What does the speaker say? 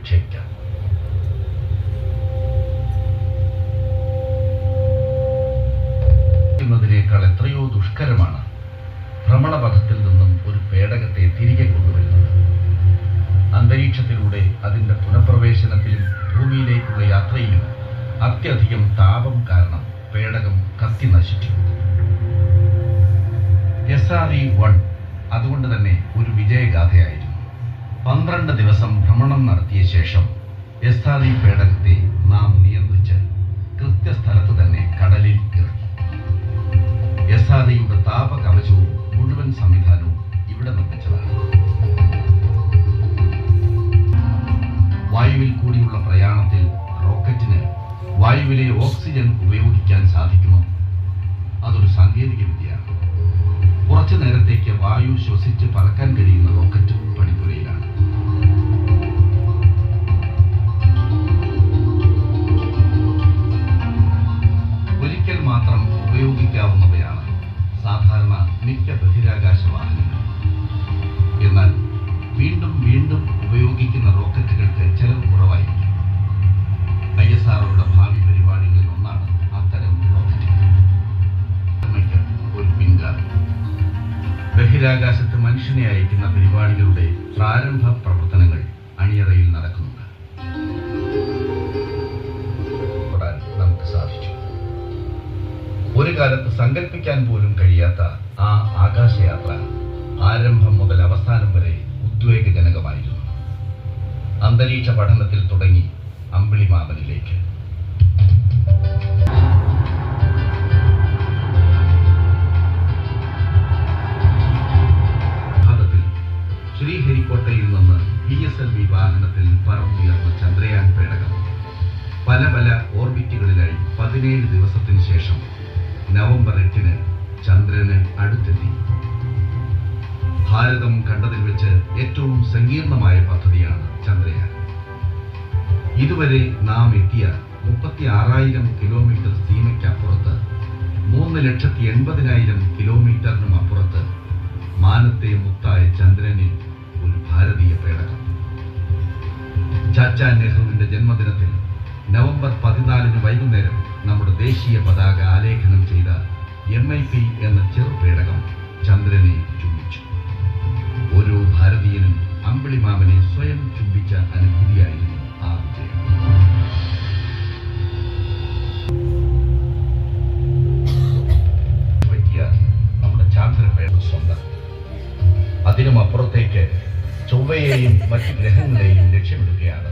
ക്ഷയിക്കാം. േക്കാൾ എത്രയോ ദുഷ്കരമാണ് ഭ്രമണപഥത്തിൽ നിന്നും ഒരു പേടകത്തെ തിരികെ കൊണ്ടുവരുന്നത്. അന്തരീക്ഷത്തിലൂടെ അതിന്റെ പുനഃപ്രവേശനത്തിലും ഭൂമിയിലേക്കുള്ള യാത്രയിലും അത്യധികം താപം കാരണം പേടകം കത്തി നശിച്ചു. SRE-1 അതുകൊണ്ട് തന്നെ ഒരു വിജയഗാഥയായിരുന്നു. 12 ദിവസം ഭ്രമണം നടത്തിയ ശേഷം SRE പേടകത്തെ നാം നിയന്ത്രിച്ച് കൃത്യസ്ഥലത്ത് തന്നെ കടലിൽ ഇറക്കി. SRE-യുടെ താപകവചവും മുഴുവൻ സംവിധാനവും ഇവിടെ നിർമ്മിച്ചതാണ്. വായുവിൽ കൂടിയുള്ള പ്രയാണത്തിൽ റോക്കറ്റിന് വായുവിലെ ഓക്സിജൻ ഉപയോഗിക്കാൻ സാധിക്കുമോ? അതൊരു സാങ്കേതിക വിദ്യയാണ്. കുറച്ചു നേരത്തേക്ക് വായു ശ്വസിച്ച് പറക്കാൻ കഴിയുന്ന റോക്കറ്റ് പണിപ്പുരയിലാണ്. ഒരിക്കൽ മാത്രം ഉപയോഗിക്കാവുന്നവയാണ് സാധാരണ മിക്ക ബഹിരാകാശ വാഹനങ്ങൾ. എന്നാൽ വീണ്ടും വീണ്ടും ഉപയോഗിക്കുന്ന റോക്കറ്റുകൾക്ക് ചെലവ് കുറവായിരിക്കും. ISROയുടെ ഭാവി പരിപാടികളിൽ ഒന്നാണ് അത്തരം റോക്കറ്റുകൾ. ഒരു പിൻഗാമി. ബഹിരാകാശത്ത് മനുഷ്യനെ അയക്കുന്ന പരിപാടികളുടെ പ്രാരംഭ പ്രവർത്തനങ്ങൾ അണിയറയിൽ നടക്കുന്നുണ്ട്. നമുക്ക് സാധിച്ചു. ഒരു കാലത്ത് സങ്കല്പിക്കാൻ പോലും കഴിയാത്ത ആ ആകാശയാത്ര ആരംഭം മുതൽ അവസാനം വരെ ഉദ്വേഗജനകമായിരുന്നു. അന്തരീക്ഷ പഠനത്തിൽ തുടങ്ങി അമ്പിളിമാമനിലേക്ക്. ഭാഗത്തിൽ ശ്രീഹരിക്കോട്ടയിൽ നിന്ന് PSLV വാഹനത്തിൽ പറന്നുയർന്ന ചന്ദ്രയാൻ പേടകം പല ഓർബിറ്റുകളിലായി 17 ദിവസത്തിന് ശേഷം നവംബർ 8 ചന്ദ്രന് അടുത്തെത്തി. ഭാരതം കണ്ടതിൽ വെച്ച് ഏറ്റവും സങ്കീർണമായ പദ്ധതിയാണ് ചന്ദ്രയാൻ. ഇതുവരെ നാം എത്തിയ 36,000 കിലോമീറ്റർ സീമയ്ക്കപ്പുറത്ത് 3,80,000 കിലോമീറ്ററിനും അപ്പുറത്ത് മാനത്തെ മുത്തായ ചന്ദ്രനിൽ ഒരു ഭാരതീയ പേടകം. ചാച്ചാ നെഹ്റുവിന്റെ ജന്മദിനത്തിൽ നവംബർ 14 വൈകുന്നേരം നമ്മുടെ ദേശീയ പതാക ആലേഖനം ചെയ്ത MIP എന്ന ചെറുപേടകം ചന്ദ്രനെ ചുംബിച്ചു. ഓരോ ഭാരതീയനും അമ്പിളിമാമനെ സ്വയം ചുംബിച്ച അനുഭൂതിയായിരുന്നു ആ വിജയം. പറ്റിയ നമ്മുടെ ചാന്ദ്രപേടകം സ്വന്തം. അതിനും അപ്പുറത്തേക്ക് ചൊവ്വയെയും മറ്റു ഗ്രഹങ്ങളെയും ലക്ഷ്യമിടുകയാണ്